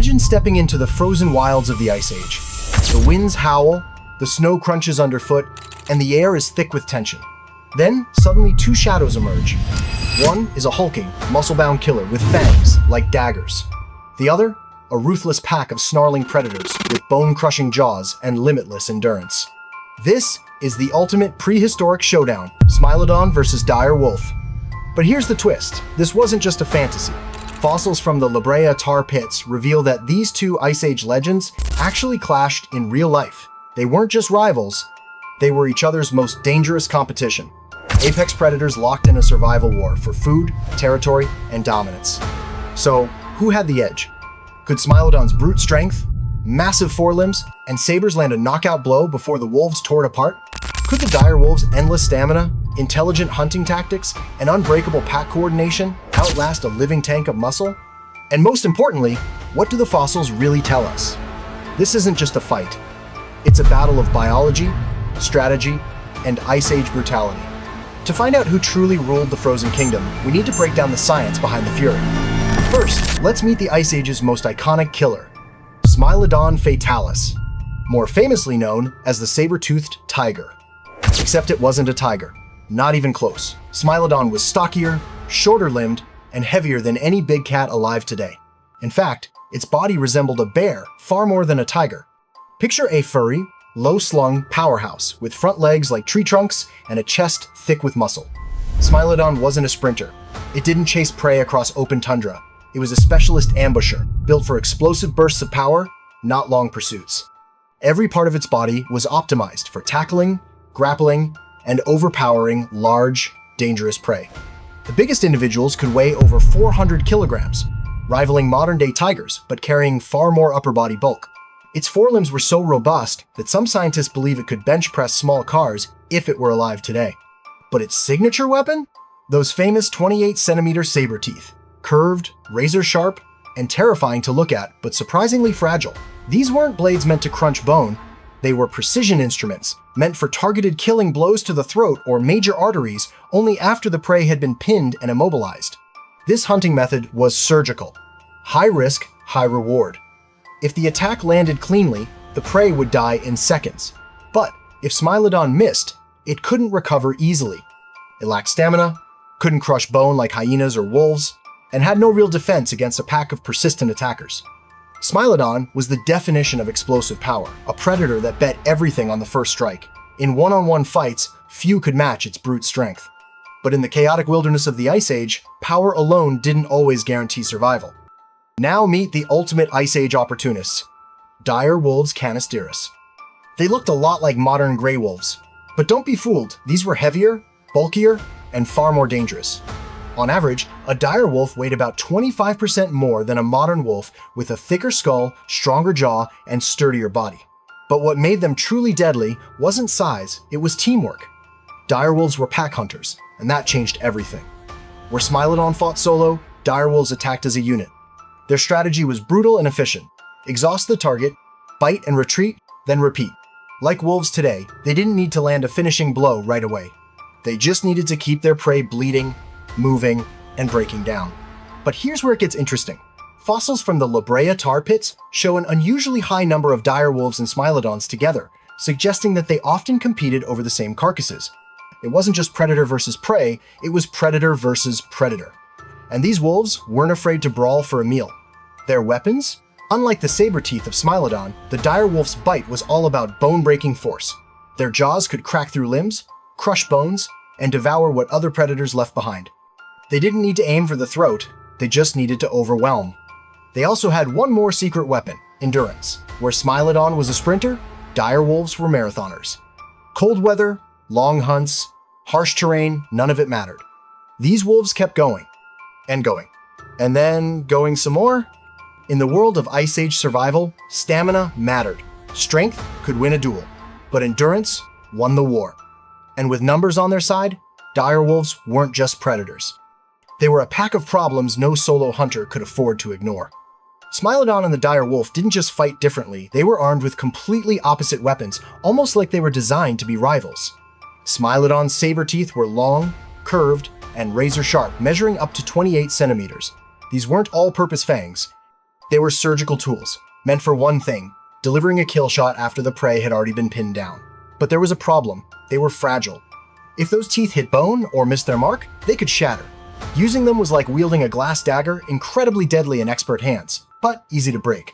Imagine stepping into the frozen wilds of the Ice Age. The winds howl, the snow crunches underfoot, and the air is thick with tension. Then, suddenly two shadows emerge. One is a hulking, muscle-bound killer with fangs like daggers. The other, a ruthless pack of snarling predators with bone-crushing jaws and limitless endurance. This is the ultimate prehistoric showdown, Smilodon versus dire wolf. But here's the twist. This wasn't just a fantasy. Fossils from the La Brea tar pits reveal that these two Ice Age legends actually clashed in real life. They weren't just rivals, they were each other's most dangerous competition. Apex predators locked in a survival war for food, territory, and dominance. So, who had the edge? Could Smilodon's brute strength, massive forelimbs, and sabers land a knockout blow before the wolves tore it apart? Could the dire wolf's endless stamina, intelligent hunting tactics, and unbreakable pack coordination outlast a living tank of muscle? And most importantly, what do the fossils really tell us? This isn't just a fight. It's a battle of biology, strategy, and Ice Age brutality. To find out who truly ruled the Frozen Kingdom, we need to break down the science behind the fury. First, let's meet the Ice Age's most iconic killer, Smilodon fatalis, more famously known as the saber-toothed tiger. Except it wasn't a tiger. Not even close. Smilodon was stockier, shorter-limbed, and heavier than any big cat alive today. In fact, its body resembled a bear far more than a tiger. Picture a furry, low-slung powerhouse with front legs like tree trunks and a chest thick with muscle. Smilodon wasn't a sprinter. It didn't chase prey across open tundra. It was a specialist ambusher, built for explosive bursts of power, not long pursuits. Every part of its body was optimized for tackling, grappling, and overpowering large, dangerous prey. The biggest individuals could weigh over 400 kilograms, rivaling modern-day tigers, but carrying far more upper body bulk. Its forelimbs were so robust that some scientists believe it could bench press small cars if it were alive today. But its signature weapon? Those famous 28-centimeter saber teeth. Curved, razor-sharp, and terrifying to look at, but surprisingly fragile. These weren't blades meant to crunch bone. They were precision instruments, meant for targeted killing blows to the throat or major arteries only after the prey had been pinned and immobilized. This hunting method was surgical. High risk, high reward. If the attack landed cleanly, the prey would die in seconds. But if Smilodon missed, it couldn't recover easily. It lacked stamina, couldn't crush bone like hyenas or wolves, and had no real defense against a pack of persistent attackers. Smilodon was the definition of explosive power, a predator that bet everything on the first strike. In one-on-one fights, few could match its brute strength. But in the chaotic wilderness of the Ice Age, power alone didn't always guarantee survival. Now meet the ultimate Ice Age opportunists, dire wolves Canisteris. They looked a lot like modern gray wolves, but don't be fooled, these were heavier, bulkier, and far more dangerous. On average, a dire wolf weighed about 25% more than a modern wolf with a thicker skull, stronger jaw, and sturdier body. But what made them truly deadly wasn't size, it was teamwork. Dire wolves were pack hunters, and that changed everything. Where Smilodon fought solo, dire wolves attacked as a unit. Their strategy was brutal and efficient. Exhaust the target, bite and retreat, then repeat. Like wolves today, they didn't need to land a finishing blow right away. They just needed to keep their prey bleeding, moving, and breaking down. But here's where it gets interesting. Fossils from the La Brea tar pits show an unusually high number of dire wolves and Smilodons together, suggesting that they often competed over the same carcasses. It wasn't just predator versus prey, it was predator versus predator. And these wolves weren't afraid to brawl for a meal. Their weapons? Unlike the saber teeth of Smilodon, the dire wolf's bite was all about bone-breaking force. Their jaws could crack through limbs, crush bones, and devour what other predators left behind. They didn't need to aim for the throat, they just needed to overwhelm. They also had one more secret weapon, endurance. Where Smilodon was a sprinter, dire wolves were marathoners. Cold weather, long hunts, harsh terrain, none of it mattered. These wolves kept going, and going, and then going some more. In the world of Ice Age survival, stamina mattered. Strength could win a duel, but endurance won the war. And with numbers on their side, dire wolves weren't just predators. They were a pack of problems no solo hunter could afford to ignore. Smilodon and the dire wolf didn't just fight differently, they were armed with completely opposite weapons, almost like they were designed to be rivals. Smilodon's saber teeth were long, curved, and razor-sharp, measuring up to 28 centimeters. These weren't all-purpose fangs. They were surgical tools, meant for one thing: delivering a kill shot after the prey had already been pinned down. But there was a problem: they were fragile. If those teeth hit bone or missed their mark, they could shatter. Using them was like wielding a glass dagger, incredibly deadly in expert hands, but easy to break.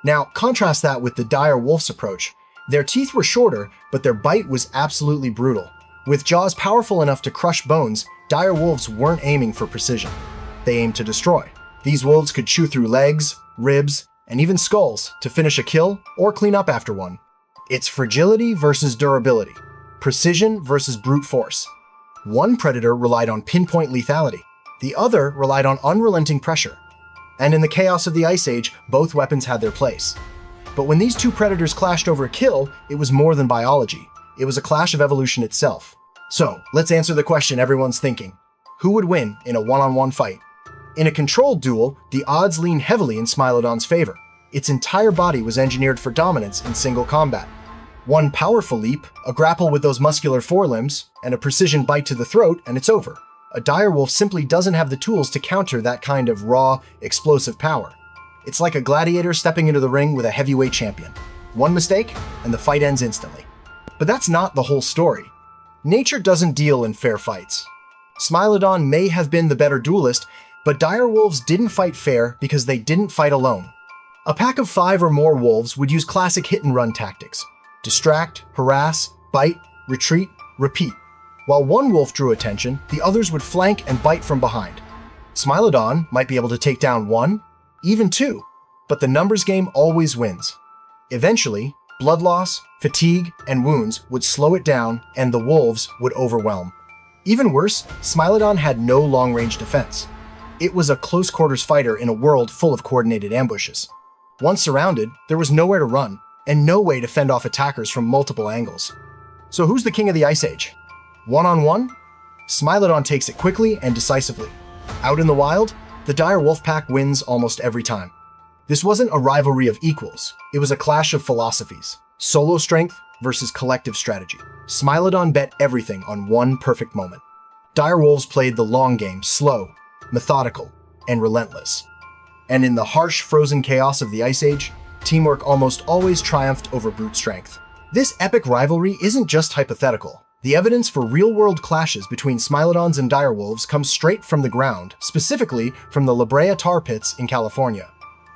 Now, contrast that with the dire wolf's approach. Their teeth were shorter, but their bite was absolutely brutal. With jaws powerful enough to crush bones, dire wolves weren't aiming for precision. They aimed to destroy. These wolves could chew through legs, ribs, and even skulls to finish a kill or clean up after one. It's fragility versus durability, precision versus brute force. One predator relied on pinpoint lethality, the other relied on unrelenting pressure. And in the chaos of the Ice Age, both weapons had their place. But when these two predators clashed over a kill, it was more than biology. It was a clash of evolution itself. So, let's answer the question everyone's thinking. Who would win in a one-on-one fight? In a controlled duel, the odds lean heavily in Smilodon's favor. Its entire body was engineered for dominance in single combat. One powerful leap, a grapple with those muscular forelimbs, and a precision bite to the throat, and it's over. A direwolf simply doesn't have the tools to counter that kind of raw, explosive power. It's like a gladiator stepping into the ring with a heavyweight champion. One mistake, and the fight ends instantly. But that's not the whole story. Nature doesn't deal in fair fights. Smilodon may have been the better duelist, but direwolves didn't fight fair because they didn't fight alone. A pack of 5 or more wolves would use classic hit-and-run tactics: distract, harass, bite, retreat, repeat. While one wolf drew attention, the others would flank and bite from behind. Smilodon might be able to take down 1, even 2, but the numbers game always wins. Eventually, blood loss, fatigue, and wounds would slow it down, and the wolves would overwhelm. Even worse, Smilodon had no long-range defense. It was a close-quarters fighter in a world full of coordinated ambushes. Once surrounded, there was nowhere to run, and no way to fend off attackers from multiple angles. So who's the king of the Ice Age? One-on-one? Smilodon takes it quickly and decisively. Out in the wild, the dire wolf pack wins almost every time. This wasn't a rivalry of equals, it was a clash of philosophies. Solo strength versus collective strategy. Smilodon bet everything on one perfect moment. Dire wolves played the long game, slow, methodical, and relentless. And in the harsh, frozen chaos of the Ice Age, teamwork almost always triumphed over brute strength. This epic rivalry isn't just hypothetical. The evidence for real-world clashes between Smilodons and direwolves comes straight from the ground, specifically from the La Brea tar pits in California.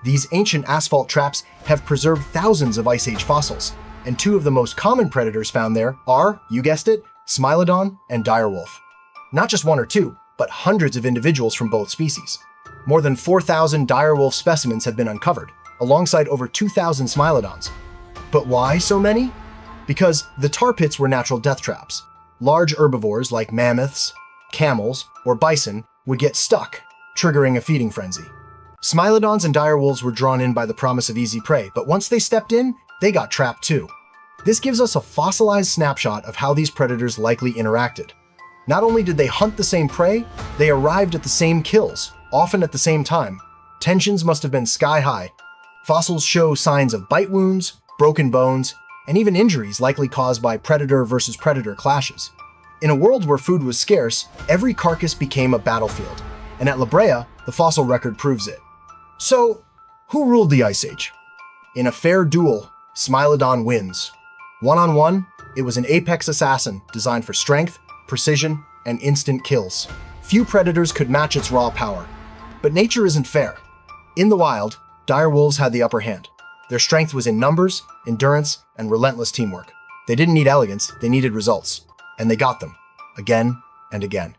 These ancient asphalt traps have preserved thousands of Ice Age fossils, and 2 of the most common predators found there are, you guessed it, Smilodon and direwolf. Not just 1 or 2, but hundreds of individuals from both species. More than 4,000 direwolf specimens have been uncovered, alongside over 2,000 Smilodons. But why so many? Because the tar pits were natural death traps. Large herbivores like mammoths, camels, or bison would get stuck, triggering a feeding frenzy. Smilodons and direwolves were drawn in by the promise of easy prey, but once they stepped in, they got trapped too. This gives us a fossilized snapshot of how these predators likely interacted. Not only did they hunt the same prey, they arrived at the same kills, often at the same time. Tensions must have been sky high. Fossils show signs of bite wounds, broken bones, and even injuries likely caused by predator versus predator clashes. In a world where food was scarce, every carcass became a battlefield, and at La Brea, the fossil record proves it. So, who ruled the Ice Age? In a fair duel, Smilodon wins. One-on-one, it was an apex assassin designed for strength, precision, and instant kills. Few predators could match its raw power. But nature isn't fair. In the wild, direwolves had the upper hand. Their strength was in numbers, endurance, and relentless teamwork. They didn't need elegance, they needed results. And they got them, again and again.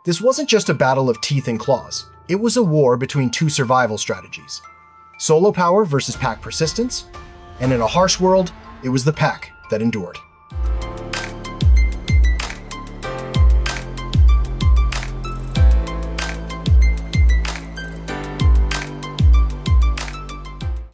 This wasn't just a battle of teeth and claws. It was a war between 2 survival strategies. Solo power versus pack persistence, and in a harsh world, it was the pack that endured.